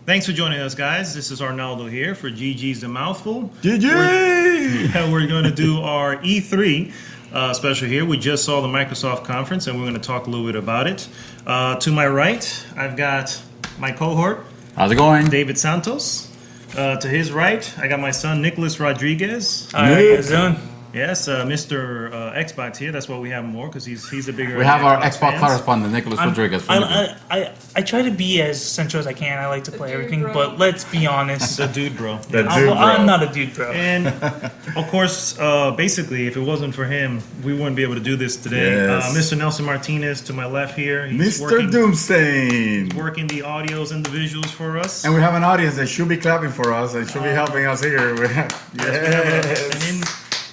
Thanks for joining us, guys. This is Arnaldo here for GG's The Mouthful. GG! We're going to do our E3 special here. We just saw the Microsoft conference, and we're going to talk a little bit about it. To my right, I've got my cohort, How's it going? David Santos. To his right, I got my son, Nicholas Rodriguez. How you guys doing? Yes, Mr. Xbox here. That's why we have him more, because he's a bigger. We have our Xbox Xbox fans. correspondent, Nicholas Rodriguez. From I try to be as central as I can. I like to play everything, but let's be honest. The dude, bro. I'm not a dude, bro. And of course, basically, if it wasn't for him, we wouldn't be able to do this today. Yes. Mr. Nelson Martinez to my left here. Mr. Doomstain. Working the audios and the visuals for us. And we have an audience that should be clapping for us and should be helping us here.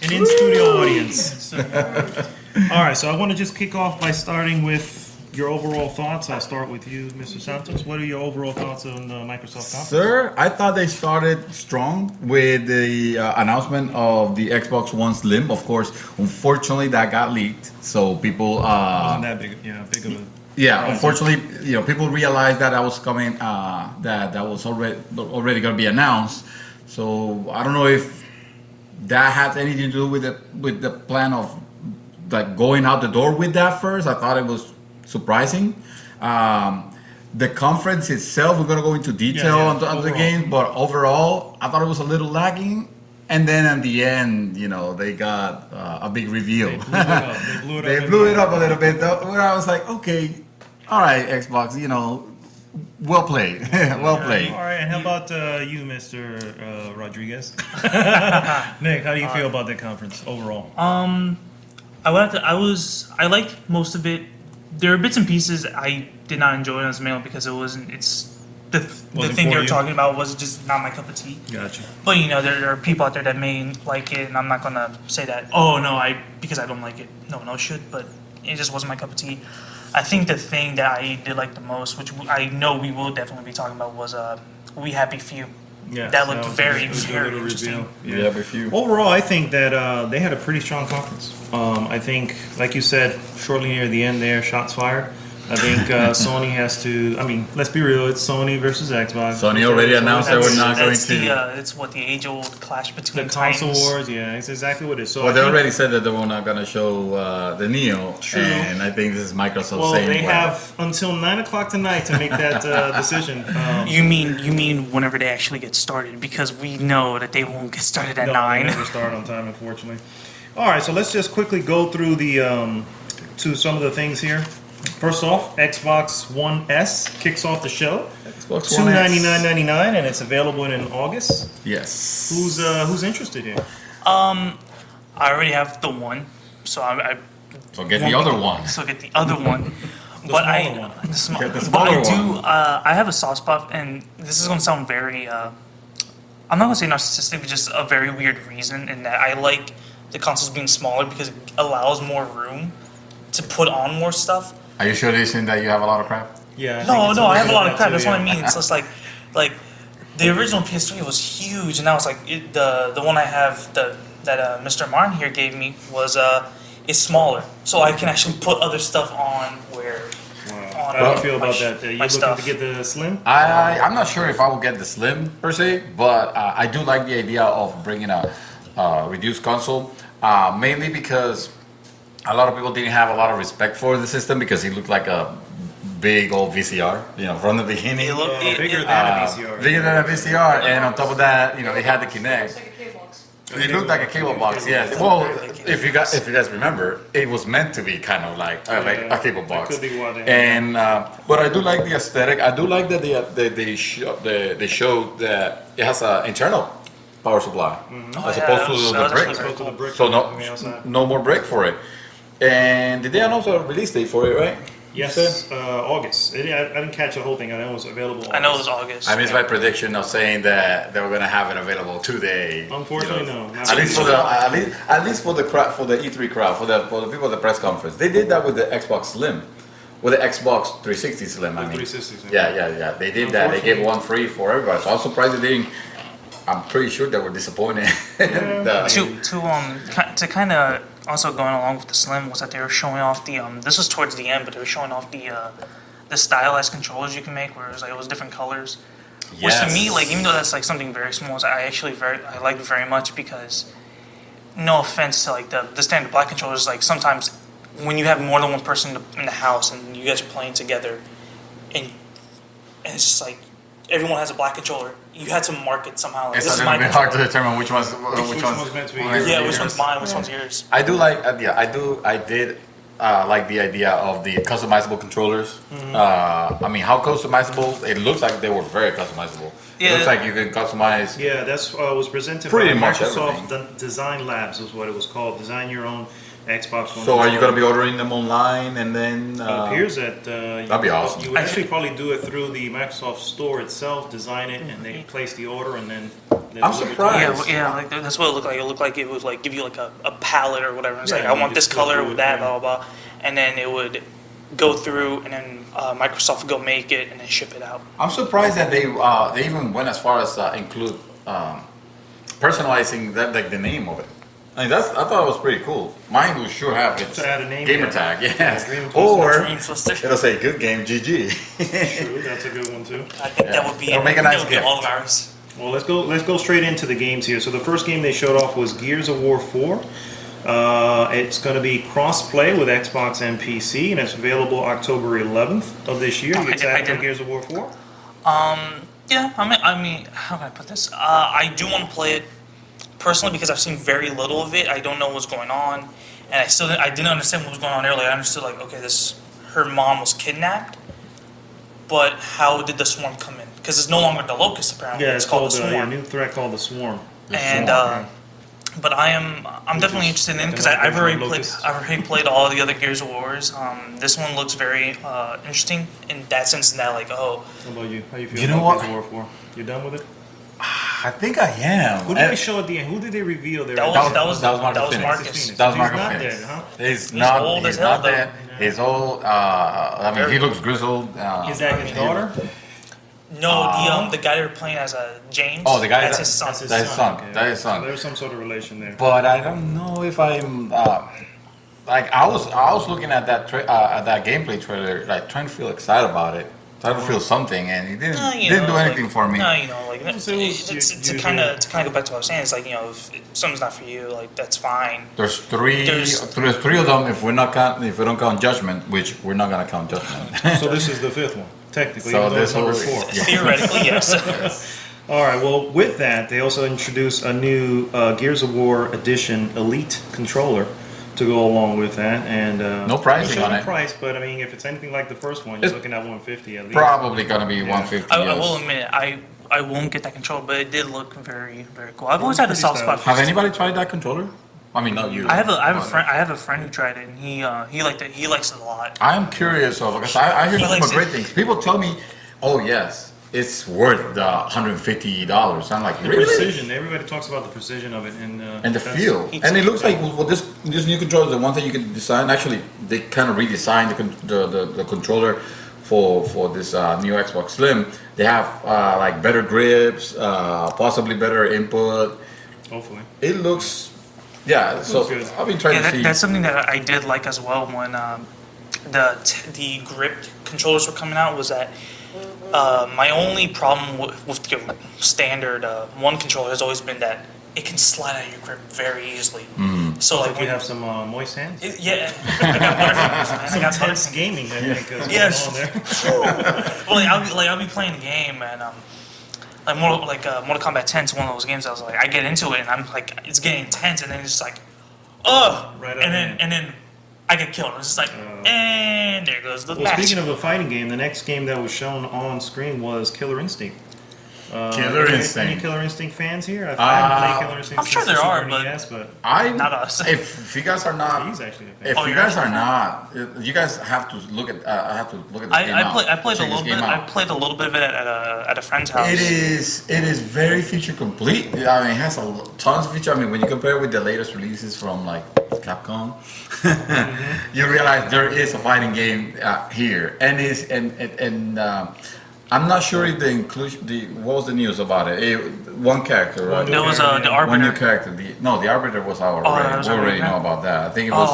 An in-studio audience. All right, so I want to just kick off by starting with your overall thoughts. I'll start with you, Mr. Santos. What are your overall thoughts on the Microsoft conference? Sir, I thought they started strong with the announcement of the Xbox One Slim. Of course, unfortunately, that got leaked, so people. Wasn't that big? Yeah, big of a. Yeah, unfortunately, people realized that was coming. That was already going to be announced. So I don't know if that has anything to do with the plan of like going out the door with that first. I thought it was surprising. The conference itself, we're going to go into detail on the game, but overall, I thought it was a little lagging. And then at the end, they got a big reveal. They blew it up a little bit, though, where I was like, okay, all right, Xbox, well played. Well played. All right, and how about you, Mr. Rodriguez? Nick, how do you feel about that conference overall? I liked most of it. There are bits and pieces I did not enjoy as mainly because the thing they were talking about was just not my cup of tea. Gotcha. But there are people out there that may like it, and I'm not gonna say that. Oh no, because I don't like it. No one else should, but it just wasn't my cup of tea. I think the thing that I did like the most, which I know we will definitely be talking about, was We Happy Few. Yeah, that looked very interesting. Yeah, a few. Overall, I think that they had a pretty strong conference. I think, like you said, shortly near the end there, shots fired. I think Sony has to. I mean, let's be real. It's Sony versus Xbox. Sony already announced that we're not going to. It's the age-old clash between the console titans. wars. Yeah, it's exactly what it is. So well, they already said that they were not going to show the Neo. True. And I think this is Microsoft well, saying. They have until 9 o'clock tonight to make that decision. You mean whenever they actually get started? Because we know that they won't get started at 9. They never start on time, unfortunately. All right, so let's just quickly go through the to some of the things here. First off, Xbox One S kicks off the show. Xbox One S. $299.99, and it's available in August. Yes. Who's interested here? I already have the one, so So get the other one. So get the other one. The smaller Get the but smaller I do. one. I have a soft spot, and this is going to sound very. I'm not going to say narcissistic, but just a very weird reason in that I like the consoles being smaller because it allows more room to put on more stuff. Are you sure they saying that you have a lot of crap? Yeah. I have a lot of crap. That's what I mean. It's just like the original PS3 was huge, and now it's like the one I have that Mr. Martin here gave me was is smaller, so I can actually put other stuff on where. Wow. How do you feel about that? You looking to get the Slim? I'm not sure if I will get the Slim per se, but I do like the idea of bringing a reduced console, mainly because a lot of people didn't have a lot of respect for the system because it looked like a big old VCR, from the beginning. It looked bigger than a VCR. Bigger than a VCR, and on top of that, it had the Kinect. It looked like a cable box, yes. Well, if you guys remember, it was meant to be kind of like a cable box. And but I do like the aesthetic. I do like that they showed that it has an internal power supply as opposed to the brick. So no more brick for it. And did they announce a release date for it, right? Yes, August. I didn't catch the whole thing. I know it was available. I know it was August. I missed my prediction of saying that they were gonna have it available today. Unfortunately, no. At least for the E3 crowd, for the people at the press conference, they did that with the Xbox Slim, with the Xbox 360 Slim. I mean, 360 Slim. Yeah. They did that. They gave one free for everybody. So I'm surprised they didn't. I'm pretty sure they were disappointed. To kind of also going along with the Slim was that they were showing off the this was towards the end, but they were showing off the stylized controllers you can make, where it was different colors. Which to me, like, even though that's like something very small, I like it very much because, no offense to like the standard black controllers, like sometimes when you have more than one person in the house and you guys are playing together, and it's just like everyone has a black controller, you had to mark it somehow. Like, It's this a is little my bit hard to controller. determine which one's meant to be Yeah, which one's mine, which one's yours. I do like, I did like the idea of the customizable controllers. I mean, how customizable? It looks like they were very customizable. It Yeah. looks like you can customize. Yeah, that's was presented Pretty by much Microsoft everything. Design Labs is what it was called. Design your own Xbox One. So are you going to be ordering them online and then? It appears that That'd be awesome. You would actually probably do it through the Microsoft Store itself, design it, and they place the order, and then. I'm deliver it to you. surprised. Yeah, like that's what it looked like. It looked like it would like give you like a palette or whatever. It's like Yeah, I you want this just go color through with it, that, yeah. blah blah blah, and then it would go through, and then Microsoft would go make it and then ship it out. I'm surprised that they even went as far as include personalizing that like the name of it. I mean, I thought it was pretty cool. Mine will sure have its To add a name, gamer yeah. tag, yes. Dream Twister. Or Dream Twister. it'll say good game GG. True, that's a good one too. I think that would be It'll make a nice that would be gift. all of ours. Well, let's go straight into the games here. So the first game they showed off was Gears of War 4. It's going to be cross-play with Xbox and PC, and it's available October 11th of this year. You I excited for didn't- Gears of War 4? Yeah, I mean, how can I put this? I do want to play it personally because I've seen very little of it. I don't know what's going on, and I didn't understand what was going on earlier. I understood like, okay, her mom was kidnapped, but how did the swarm come in? Because it's no longer the locust apparently. Yeah, it's called the a swarm. new threat called the Swarm. And but I'm definitely interested in because I've Locust. already played all the other Gears of Wars. This one looks very interesting in that sense. In that like, oh, How about you? How you feel You know about what? Gears of War 4? You done with it? I think I am. Who did they show at the end? Who did they reveal there? That was Marcus Phoenix. Marcus. That was He's Marcus not Phoenix. dead, huh? He's old as hell, not though. dead. He's old. I mean, he looks grizzled. Is that his daughter? No, the guy they were playing as James. Oh, the guy that's that- his son. That's his That is son. okay. That is son. So there's some sort of relation there. But I don't know if I'm like I was looking at that at that gameplay trailer, like trying to feel excited about it, trying to feel something, and it didn't do anything for me. No, you know, like It was to kind of go back to what I was saying. It's like, you know, if something's not for you, like that's fine. There's three of them. If we don't count Judgment, which we're not gonna count Judgment. So this is the fifth one, technically. So even though it's this number will- 4. Yeah. Theoretically, yes. All right. Well, with that, they also introduced a new Gears of War Edition Elite controller to go along with that, and No pricing no on it. price, but I mean, if it's anything like the first one, you're It's looking at 150 at least. Probably gonna be 150. I yes. will admit, I won't get that controller, but it did look very, very cool. I've always had a Pretty soft spot for Have it. anybody tried that controller? I mean, not you. I have a friend who tried it, and he liked it. He likes it a lot. I am curious of because I hear He nothing likes but great it. things. People tell me, "Oh yes, it's worth the $150." I'm like, The really? precision. Everybody talks about the precision of it, and And the that's- feel, and it looks like well, this new controller, the one that you can design. Actually, they kind of redesigned the controller for this new Xbox Slim. They have like better grips, possibly better input. Hopefully. It looks, yeah. So Looks good. I've been trying Yeah, to see. that's something that I did like as well when the gripped controllers were coming out was that my only problem with the standard one controller has always been that it can slide out of your grip very easily. So like Like you have some moist hands. yeah, I got butterfingers, man. I Some got tense butterfingers. gaming, I think, is Yes. going on there. Well, I'll be playing the game and Mortal Kombat 10 is one of those games I was like I get into it and I'm like it's getting intense and then it's just like Right on and then I get killed. It's just like and there goes the Well, match. speaking of a fighting game, the next game that was shown on screen was Killer Instinct. Killer Any Instinct. Killer Instinct fans here? I haven't played Killer Instinct I'm sure since there the are, Super but- NES, but Not us. If you guys are not, he's actually a fan. if Oh, you you're guys actually- are not, you guys have to look at. I have to look at this game out. I played a Check this little game bit. I out. played a little bit of it at a friend's house. It is very feature complete. I mean, it has tons of feature. I mean, when you compare it with the latest releases from like Capcom, you realize there is a fighting game here, and I'm not sure if the inclusion. What was the news about it? One character, right? There was the One new arbiter. character. The arbiter was out that already. was We already Arbiter? know about that. I think it was.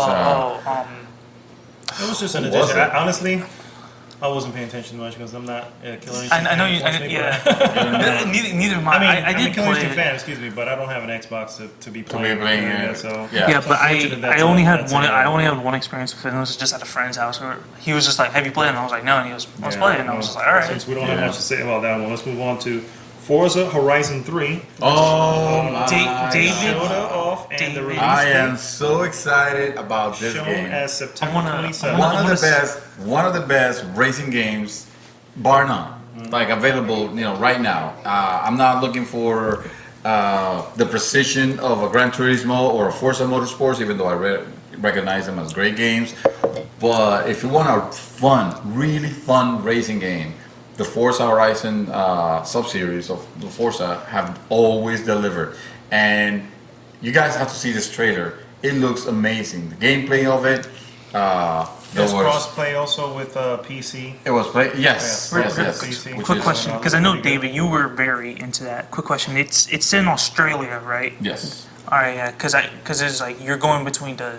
It was just an Who was addition. it? Honestly, I wasn't paying attention much because I'm not a Killer Instinct I know fan, you. unfortunately, Yeah. neither am I. I mean, I I'm a did Killer play Instinct it. fan, excuse me, but I don't have an Xbox to be playing. it. So Yeah. Yeah, but Unfortunately, I that's only a- had that's one. a- I only had one experience with it. And it was just at a friend's house where he was just like, "Have you played?" And I was like, "No." And he goes, "Let's play it." And I was just like, "All right." Since we don't have Yeah. much to say about that one, let's move on to Forza Horizon 3. Oh my David- Showed God. off and the David. release I date am so excited about this shown game. as September I wanna- 27th. One of the best racing games, bar none, like available, right now. I'm not looking for the precision of a Gran Turismo or a Forza Motorsports, even though I recognize them as great games. But if you want a really fun racing game, the Forza Horizon sub-series of the Forza have always delivered. And you guys have to see this trailer. It looks amazing. The gameplay of it. There's cross-play also with PC. It was play. Yes, Yeah. yes. PC. Which Quick is- question, because I know pretty good. David, you were very into that. Quick question. It's in Australia, right? Yes. All right, yeah. Because it's like you're going between the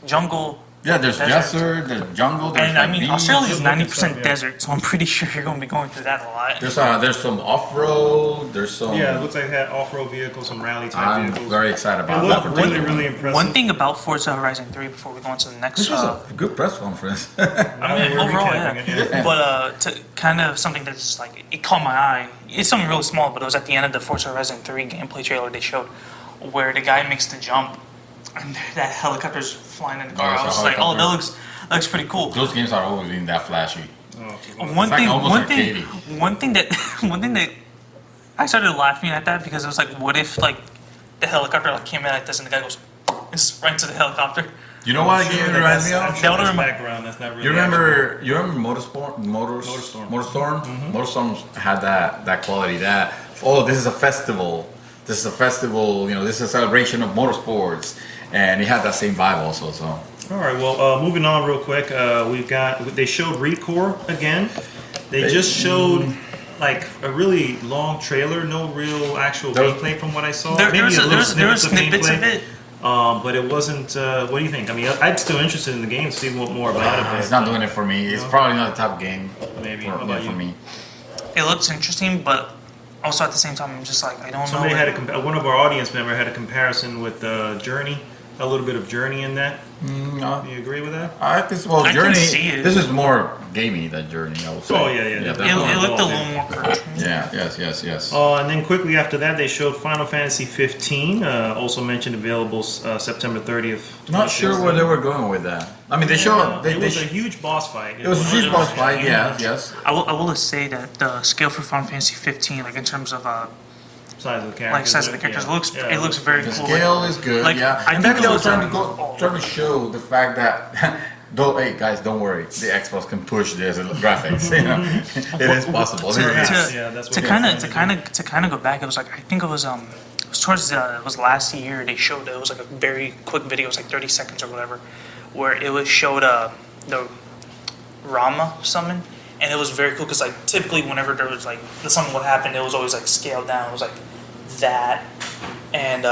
jungle. Yeah, there's Desert. desert, there's jungle, there's And I like mean, beach. Australia is just looking 90% stuff, yeah. desert, so I'm pretty sure you're going to be going through that a lot. There's some off-road. There's some. Yeah, it looks like it had off-road vehicles, some rally-type I'm vehicles. very excited It about looked that. really, really impressive. One thing about Forza Horizon 3 before we go on to the next, This was a good press conference. Now I mean, we're overall, recapping yeah. it, yeah. But to kind of something that's just like it caught my eye. It's something really small, but it was at the end of the Forza Horizon 3 gameplay trailer they showed, where the guy makes the jump, and that helicopter's flying in the car. it's I a was just like, oh, helicopter. that looks pretty cool. Those games are always been that flashy. One It's like thing, almost one thing, arcadey. one thing that, one thing that I started laughing at that because it was like, what if like the helicopter like came in like this and the guy goes, and just right into the helicopter. You know what I'm game sure it that reminds me that's- I'm of? sure That would that's remind- background. That's not really. You remember Motorstorm? Motorstorm. Motorstorm? Motorstorm had that quality. That this is a festival. This is a festival. This is a celebration of motorsports, and it had that same vibe also. So All right. Well, moving on real quick. They showed Recore again. They just showed like a really long trailer. No real actual There was- gameplay from what I saw. There were snippets of gameplay. it. But it wasn't. What do you think? I mean, I'm still interested in the game to see what more about it. it's not doing it for me. It's probably not the top game Maybe. for, How about for you? me. It looks interesting, but also at the same time, I'm just like, I don't Somebody know. had one of our audience member had a comparison with Journey. A little bit of Journey in that. No, Do you agree with that? I think well, I can Journey. see it. This is more gamey than Journey. I would say. Oh, yeah. It, definitely. it looked a Yeah. little more cartoony. Yeah. Yes. And then quickly after that, they showed Final Fantasy 15. Also mentioned available September 30th. Not sure where they were going with that. I mean, they showed. It was a huge boss fight. It was a huge boss fight. Yes. I will say that the scale for Final Fantasy 15, like in terms of Size of the characters. like size of the characters, yeah. it looks very The cool. scale is good. Like, Yeah. I And think maybe they it were was, trying to show the fact that. Hey guys, don't worry. The Xbox can push this graphics. It is possible. to, It is. to, Yeah, that's what to they're kind of trying to kind of go back, it was like I think it was towards it was last year they showed it was like a very quick video, it was like 30 seconds or whatever, where it was showed the Rama summon, and it was very cool because like typically whenever there was like the summon would happen, it was always like scaled down. It was like that, and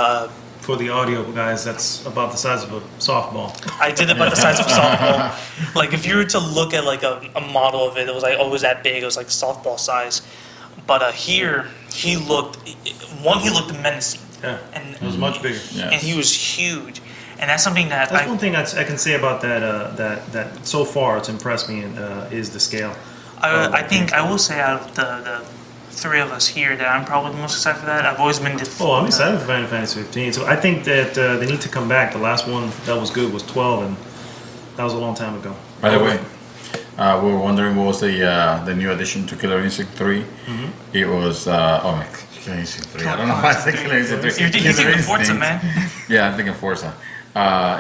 For the audio guys, that's about the size of a softball. I did it by the size of a softball. Like if you were to look at like a model of it, it was like always that big. It was like softball size. But here he looked menacing, Yeah, and it was much bigger. Yeah. and he was huge. And that's something that That's one thing I can say about that so far it's impressed me is the scale. I think I will say out of the three of us here that I'm probably the most excited for that. I've always been. Oh, I'm excited for Final Fantasy 15. So I think that they need to come back. The last one that was good was 12, and that was a long time ago. By the way, we were wondering what was the new addition to Killer Instinct 3. It was Killer Instinct 3. I don't know why I said Killer Instinct 3. You're Killer thinking Forza, Instinct. man. Yeah, I'm thinking Forza.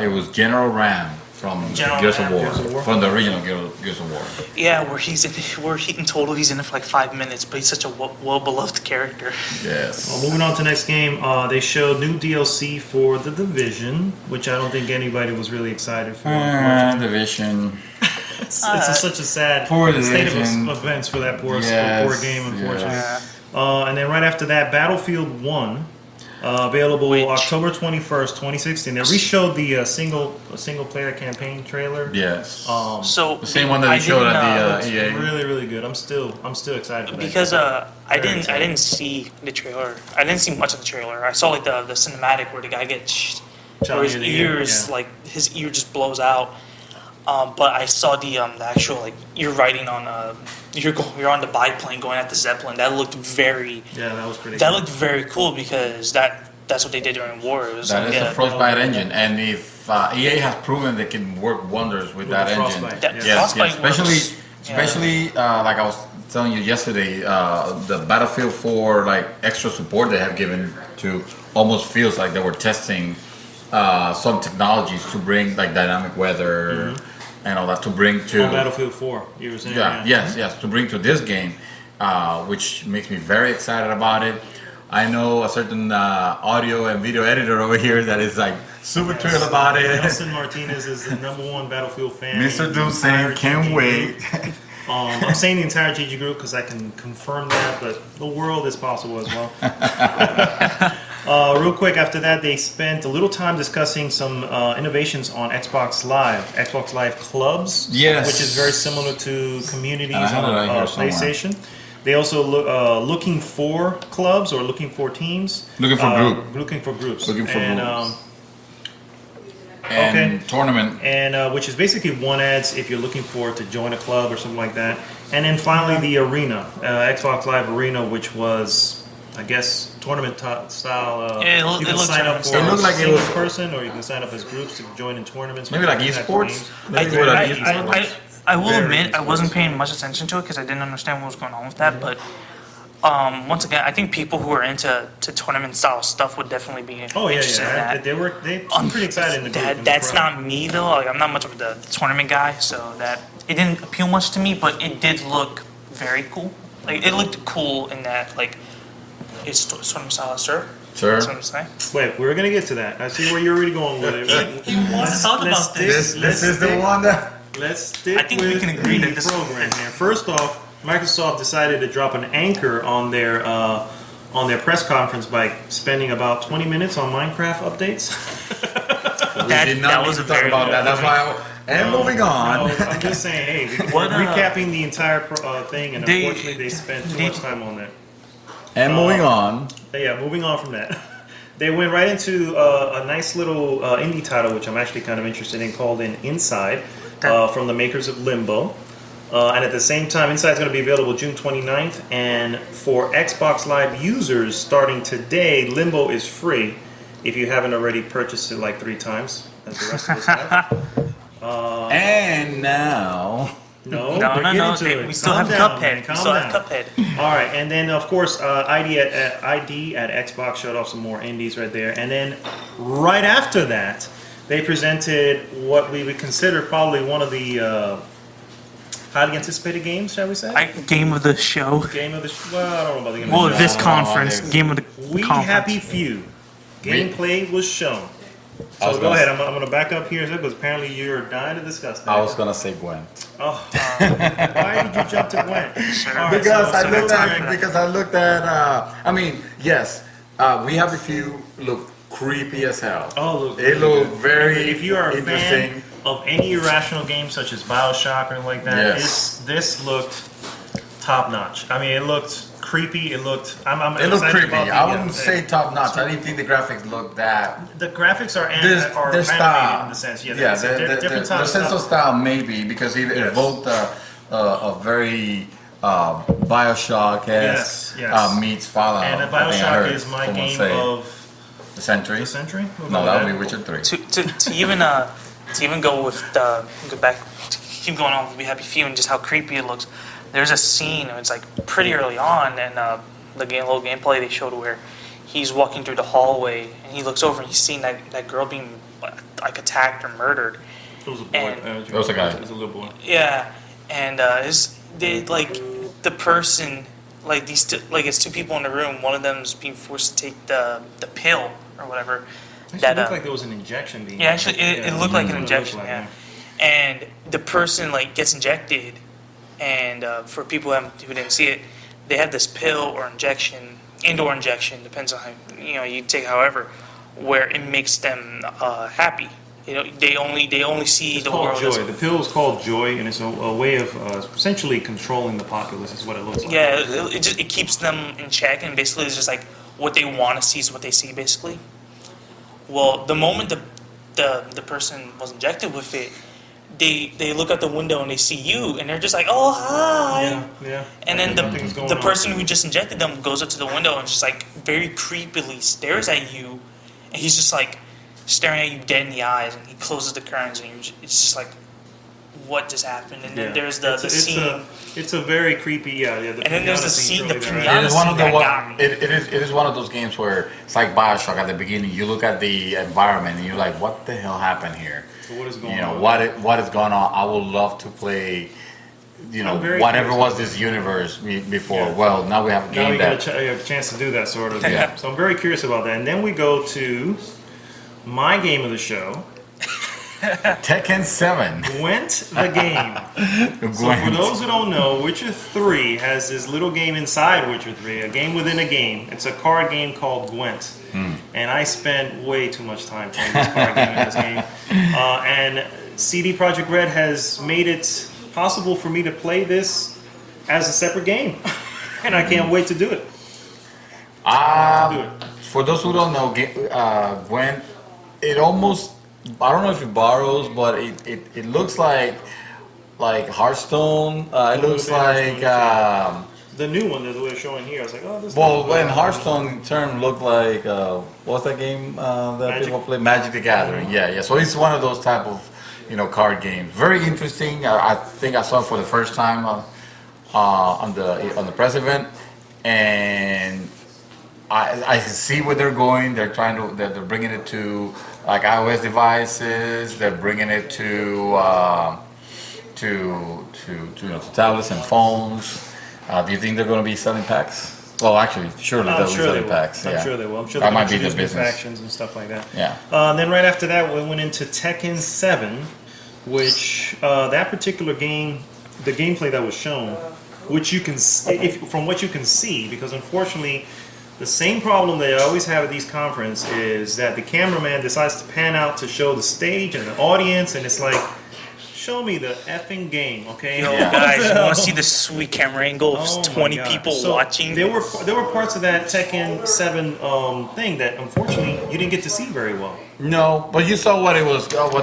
It was General Ram from General Gears Ram, of War, Gears of War. from the original Gears of War. Yeah, where he in total he's in it for like 5 minutes, but he's such a well beloved character. Yes. Well, moving on to the next game, they showed new DLC for The Division, which I don't think anybody was really excited for. Division. It's such a sad Poor state of Division. events for that poor Yes, game, unfortunately. yes. And then right after that, Battlefield 1 Available Which- October 21st, 2016. They re-showed the single player campaign trailer. Yes. So The same one that I they showed didn't, at It's the EA. really, really good. I'm still excited for that. because I Very exciting. didn't see the trailer. I didn't see much of the trailer. I saw like the cinematic where the guy gets Shot where his near the ear, ears yeah. like his ear just blows out. But I saw the actual like you're riding on you're on the biplane going at the Zeppelin. That looked very Yeah, that was pretty. that cool. looked very cool because that's what they did during war. It was That is yeah, a Frostbite engine, and if EA has proven they can work wonders with that the engine. Frostbite, That yeah. Frostbite Especially, works. especially like I was telling you yesterday, the Battlefield 4 like extra support they have given to almost feels like they were testing some technologies to bring like dynamic weather and all that to bring to On Battlefield 4, you were saying. yes, to bring to this game, which makes me very excited about it. I know a certain audio and video editor over here that is like super thrilled about it. Nelson Martinez is the #1 Battlefield fan. Mr. in the Doom saying, entire can't GG wait. group. I'm saying the entire GG group because I can confirm that, but the world is possible as well. Real quick, after that, they spent a little time discussing some innovations on Xbox Live Clubs, Yes. which is very similar to communities I had it on right here somewhere. PlayStation. They also looking for clubs or looking for teams. Looking for group. Looking for groups. Looking for and, groups. And okay. tournament. And which is basically one ads if you're looking for to join a club or something like that. And then finally the arena, Xbox Live Arena, which was, I guess, tournament style. Yeah, it you can looks sign up for tournament style. It looked like a it single was- person, or you can sign up as groups to join in tournaments. Maybe like different types of esports. games. Maybe I, like I, esports. I will Very admit I esports. wasn't paying much attention to it because I didn't understand what was going on with that. But once again, I think people who are into tournament style stuff would definitely be Oh yeah, interested in yeah. that. They seem pretty excited in the group. in the That's crowd. not me though. Like, I'm not much of the tournament guy, so that it didn't appeal much to me. But it did look very cool. Like it looked cool in that like it's tournament style, sir. Sure. That's what I'm saying. Wait, we're gonna get to that. I see where you're already going with it. He wants to talk Let's about stick- this. This is the one that. Let's stick I think we with can agree the that this- program here. First off, Microsoft decided to drop an anchor on their press conference by spending about 20 minutes on Minecraft updates. We That- did not that need was to a talk very- about that. That's why. And moving on. No, I'm just saying, hey, What, recapping the entire thing, and they- unfortunately they spent too much time on that. And moving on. But yeah, moving on from that. They went right into a nice little indie title, which I'm actually kind of interested in, called Inside, from the makers of Limbo. And at the same time, Inside is going to be available June 29th. And for Xbox Live users, starting today, Limbo is free if you haven't already purchased it like 3 times, as the rest of us have. And now. No, No, we're no, getting no. to it. We still Calm have down, Cuphead. man. We Calm still down. have Cuphead. All right, and then of course ID at Xbox showed off some more indies right there, and then right after that, they presented what we would consider probably one of the highly anticipated games, shall we say? Game of the show. Game of the well, I don't know about the game Well, of the this show. conference. there's- Game of the We conference. Happy Few gameplay was shown. I was So go gonna ahead. I'm going to back up here because apparently you're dying to discuss that. I was gonna say Gwen. Oh, why did you jump to Gwen? All right, Because so- I so looked that's at all right. because I looked at I mean yes We Have a Few look creepy as hell. Oh, look, it looked very If you are a interesting. fan of any irrational game such as Bioshock or like that, Yes. this looked top notch. I mean, it looked creepy. It looked. I'm It looked excited creepy. about the, I wouldn't say top notch. I didn't think the graphics looked that. the graphics are Their animated style, in the sense. Yeah, yeah, they're different the types sense of of style maybe because it Yes. evoked a very Bioshock Yes, yes. meets Fallout. And I think I Bioshock heard is my someone game say. of The Century. the century. We'll No, go that with would be Witcher 3. To even go with go back to keep going on with Be Happy Few and just how creepy it looks. There's a scene. It's like pretty early on, and little gameplay they showed where he's walking through the hallway and he looks over and he's seeing that girl being like attacked or murdered. It was a boy. And- It was a guy. It was a little boy. Yeah, and like the person like these it's 2 people in the room. One of them's being forced to take the pill or whatever. Actually, That it looked like there was an injection being. yeah, actually it looked like an That's what it injection. looked Yeah, like, and the person like gets injected, and for people who didn't see it, they have this pill or injection, and/or injection, depends on how you take. However, where it makes them happy. They only see It's the called world. Joy. The pill is called Joy, and it's a way of essentially controlling the populace. Is what it looks like. Yeah, it keeps them in check, and basically it's just like what they want to see is what they see, basically. Well, the moment the person was injected with it, they look out the window and they see you, and they're just like, oh, hi. Yeah. And then Nothing's going the on. person who just injected them goes up to the window and just like very creepily stares at you, and he's just like staring at you dead in the eyes, and he closes the curtains, and it's just like, what just happened? And then there's the scene. It's a very creepy. Yeah. And then there's the scene, the It is Pinata one of the that got me. it is one of those games where it's like Bioshock at the beginning. You look at the environment and you're like, what the hell happened here? So what is going You know on? what is going on? I would love to play. I'm very Whatever curious. was this universe before. Yeah. Well, now we have a Now game we got that. a chance to do that sort of. Yeah. So I'm very curious about that. And then we go to my game of the show, Tekken 7. Gwent the game. So for Gwent. those who don't know, Witcher 3 has this little game inside Witcher 3, a game within a game. It's a card game called Gwent. And I spent way too much time playing this card game in this game. And CD Projekt Red has made it possible for me to play this as a separate game. And I can't wait to do it. Do it. For those who don't know, Gwent, it almost, I don't know if it borrows, but it looks like Hearthstone. It looks bit like, The new one that we're showing here, I was like, oh, this well, looks when like- Hearthstone in turn looked like, what's that game that Magic. people play? Magic the Gathering. Yeah. So it's one of those type of, card games. Very interesting. I think I saw it for the first time on the press event, and I see where they're going. They're they're bringing it to like iOS devices. They're bringing it to tablets and phones. Do you think they're going to be selling packs? Well, actually, surely I'm they'll be sure they selling will. packs. I'm Yeah. sure they will. I'm sure That they'll might be the introduce new business. factions and stuff like that. Yeah. And then right after that, we went into Tekken 7, which that particular game, the gameplay that was shown, which you can, from what you can see, because unfortunately, the same problem that I always have at these conferences is that the cameraman decides to pan out to show the stage and the audience, and it's like, show me the effing game, okay? Yo, guys, you want to see the sweet camera angle of Oh my 20 God. people So watching? There were parts of that Tekken 7 thing that unfortunately you didn't get to see very well. No, but you saw what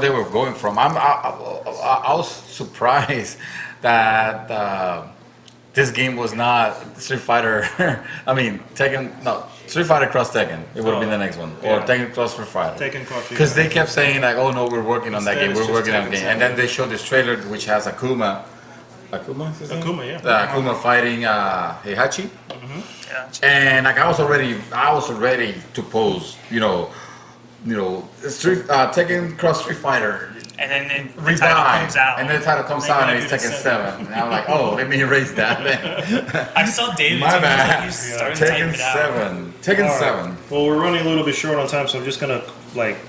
they were going from. I was surprised that this game was not Street Fighter. I mean, Street Fighter Cross Tekken. It would have been the next one, or Yeah. Tekken Cross Street Fighter. Tekken Cross Street Because they Fighter. kept saying like, "Oh no, we're working on that Instead game. it's We're just working on Tekken the game." 7. And then they showed this trailer which has Akuma. Akuma, is his name? Akuma, yeah. Akuma fighting Heihachi. Yeah. And like I was ready to pose, Tekken Cross Street Fighter And then the title revive, comes out. and then the title comes They out gotta and it's do the Tekken seven. 7. And I'm like, oh, let me erase that. I saw David. My too, bad. he was starting to type Tekken it out. 7. Tekken All right. 7. Well, we're running a little bit short on time, so I'm just gonna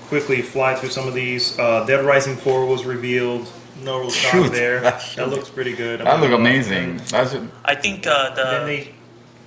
quickly fly through some of these. Dead Rising 4 was revealed. No real stock Shoot. there. That looks pretty good. That look amazing. That's I think Then they,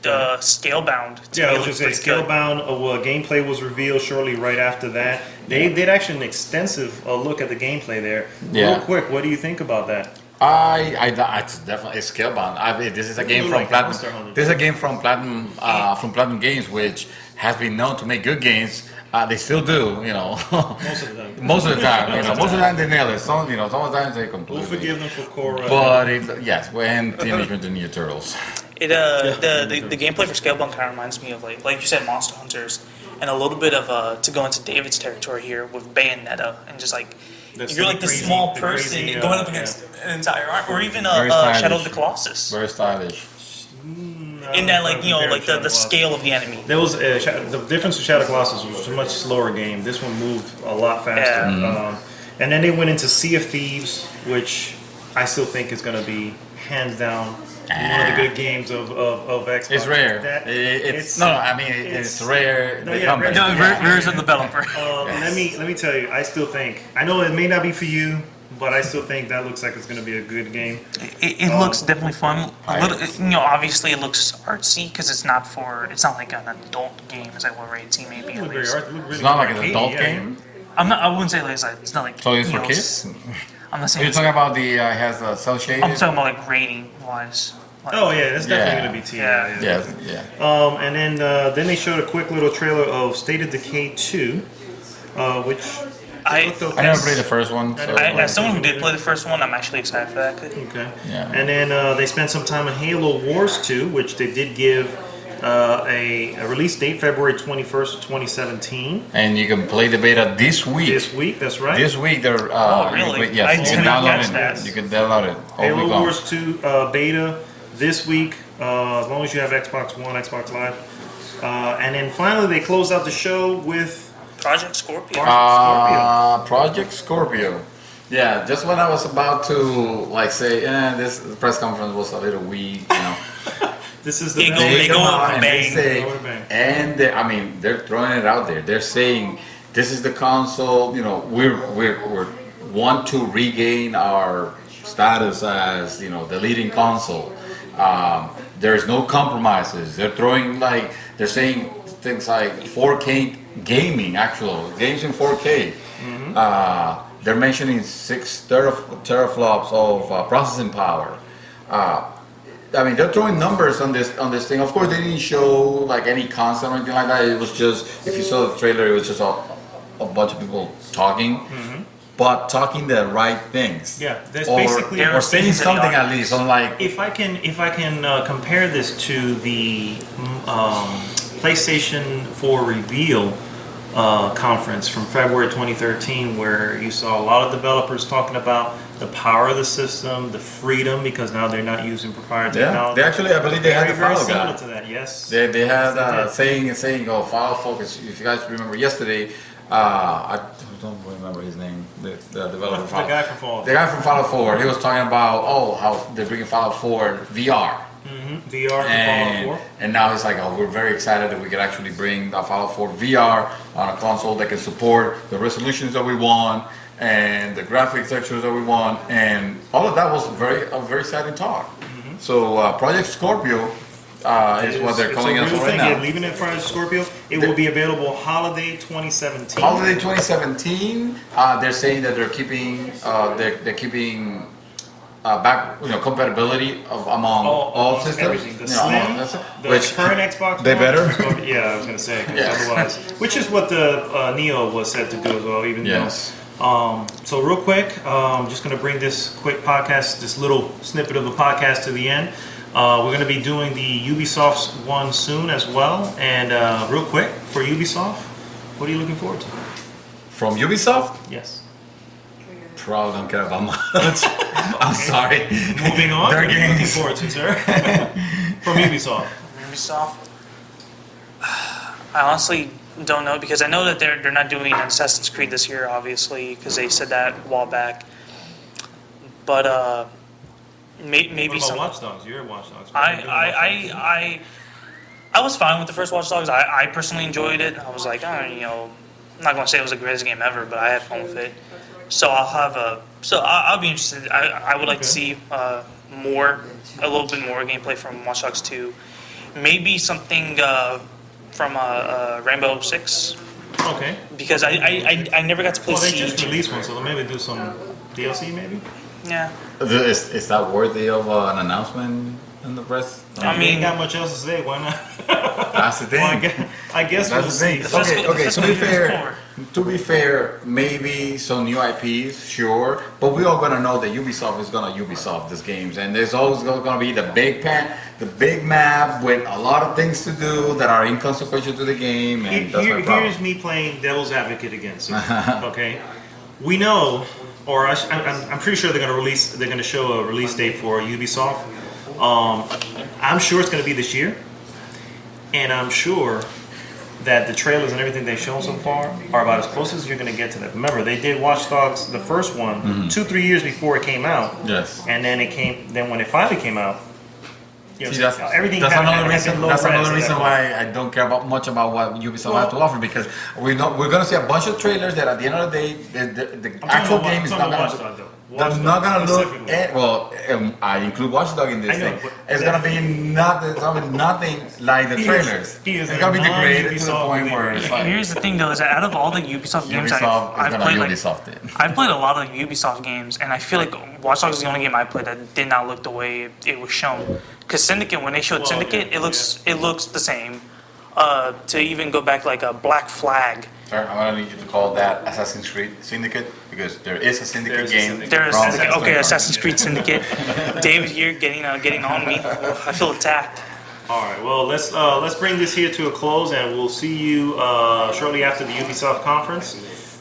the Scalebound. to yeah, me I was looked just saying, pretty good. Scalebound gameplay was revealed shortly right after that. They did actually an extensive look at the gameplay there. Yeah. Real quick, what do you think about that? it's definitely Scalebound. This is a game Look from like Platinum. Monster Hunter. This is a game from Platinum Games, which has been known to make good games. They still do, Most of the time. Most of the time, most of the time they nail it. Sometimes they completely. We'll forgive them for Korra. But yes, when Teenage Mutant Ninja Turtles. The gameplay for Scalebound kind of reminds me of like you said, Monster Hunters, and a little bit of to go into David's territory here with Bayonetta, and just like That's you're like the crazy- small the person crazy, going up yeah. against an entire army, or even Very Shadow stylish. of the Colossus. Very stylish. In that, like like the scale of the enemy. There was the difference with Shadow Colossus was a much slower game. This one moved a lot faster. Yeah. And then they went into Sea of Thieves, which I still think is going to be hands down one of the good games of Xbox. It's rare. That- It's rare. No, the yeah, company. rare. Rare's a developer. Let me tell you, I still think, I know it may not be for you, but I still think that looks like it's going to be a good game. It looks definitely fun. Obviously it looks artsy because it's not like an adult game as I will rate Team maybe. It looked very art- it looked really It's not like an arcadey, adult yeah. game. I wouldn't say like it's not like. So it's you for know, kids. I'm not You're saying. talking about the has a cell shaded. I'm talking about like rating wise. Like, Oh yeah, that's definitely Yeah. going to be team. Yeah. Yeah. And then they showed a quick little trailer of State of Decay 2, which I- looked okay. I never played the first one. So as someone who did play the first one, I'm actually excited for that. Okay. Yeah. And then they spent some time on Halo Wars 2, which they did give a release date, February 21st of 2017. And you can play the beta this week. This week, that's right. This week they're Oh, really? Yes, I you can didn't download catch it. that. You can download it. All Halo week long. Wars 2 beta this week, as long as you have Xbox One, Xbox Live. And then finally they closed out the show with Project Scorpio. Project Scorpio. Yeah, just when I was about to like say, this press conference was a little weak, you know. this is the They best go- They they come go out with and bang. they say, Go with bang. and they're throwing it out there. They're saying this is the console. You know, we're want to regain our status as the leading console. There's no compromises. They're saying things like 4K gaming, actual games in 4K. They're mentioning 6 teraflops of processing power. They're throwing numbers on this thing. Of course, they didn't show like any concept or anything like that. It was just, if you saw the trailer, it was just a bunch of people talking, but talking the right things. Yeah, that's or, basically- or saying Speaking to the something at audience. least. Unlike If I can compare this to the PlayStation 4 reveal conference from February 2013, where you saw a lot of developers talking about the power of the system, the freedom, because now they're not using proprietary yeah, technology. they actually, I believe they had the very follow similar guy. to that. Yes. They had Yes, they did. saying oh, file focus. If you guys remember yesterday, I don't remember his name. The developer. The guy from Fallout. The guy from Fallout 4. He was talking about how they're bringing Fallout 4 VR. VR from Fallout 4. And now he's like, we're very excited that we could actually bring the Fallout 4 VR on a console that can support the resolutions that we want and the graphic textures that we want, and all of that was a very exciting talk. So Project Scorpio is what they're calling us right now. Yeah, leaving it Project Scorpio. It will be available holiday 2017. Holiday 2017. They're saying that they're keeping back compatibility among all systems. Everything. The among- Slim, the which current Xbox they One, better? Scorpio- Yeah, I was gonna say 'cause Yeah. otherwise, which is what the Neo was set to do as well. Even Yes. though. So real quick, just gonna bring this quick podcast, this little snippet of a podcast to the end. We're gonna be doing the Ubisoft's one soon as well. And real quick for Ubisoft, what are you looking forward to? From Ubisoft. Yes. Probably don't care about much. I'm sorry. Moving on. Their What are you looking games. forward to, sir? From Ubisoft. Ubisoft. I honestly don't know because I know that they're not doing Assassin's Creed this year, obviously, because they said that a while back. But maybe What about some. Watch Dogs? You're a Watch Dogs. I was fine with the first Watch Dogs. I personally enjoyed it. I was like, I'm not gonna say it was the greatest game ever, but I had fun with it. So I'll be interested. I would like to see a little bit more gameplay from Watch Dogs 2. Maybe something from Rainbow Six, Okay. because I never got to play Well, they just Siege. released one, so they'll maybe do some DLC, maybe. Yeah, Is that worthy of an announcement in the press? I They mean, ain't got much else to say. Why not? That's the thing. Well, I guess we'll That's the see. thing. Fiscal- Okay. fiscal To be year is fair, maybe some new IPs, sure, but we all gonna know that Ubisoft is gonna Ubisoft these games, and there's always gonna be the big map with a lot of things to do that are inconsequential to the game, and that's my problem. Here's me playing devil's advocate against it. Okay, we know, or I'm pretty sure they're going to show a release date for Ubisoft. I'm sure it's going to be this year, and I'm sure that the trailers and everything they've shown so far are about as close as you're going to get to that. Remember, they did Watch Dogs, the first one, 2-3 years before it came out. Yes. And then when it finally came out, You know, See, so that's, everything that's had- another had reason. been low That's res another at reason that why I don't care about much about what Ubisoft has to offer, because we're gonna see a bunch of trailers that at the end of the day, the I'm actual talking game is about not Watch gonna. Dogs, though. They're Watch not Dogs gonna look. specifically. I include Watch Dog in this I know, thing. but- It's gonna be nothing like the He is- trailers. he is It's a gonna be degraded to the non-Ubisoft point where it's like Here's the thing though, is that out of all the Ubisoft games Ubisoft is I've gonna played, like, Ubisoft it. I've played a lot of Ubisoft games, and I feel like Watch Dogs is the only game I played that did not look the way it was shown. Because Syndicate, when they showed Well, Syndicate, yeah, it looks the same. To even go back like a Black Flag, Sir, I'm gonna need you to call that Assassin's Creed Syndicate, because there is a Syndicate There is a game. Syndicate. there is from Syndicate. Okay, Square. Assassin's Creed Syndicate. David here getting on me. I feel attacked. All right. Well, let's bring this here to a close, and we'll see you shortly after the Ubisoft conference,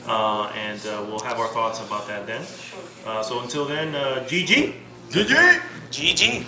and we'll have our thoughts about that then. So until then, GG. GG! GG.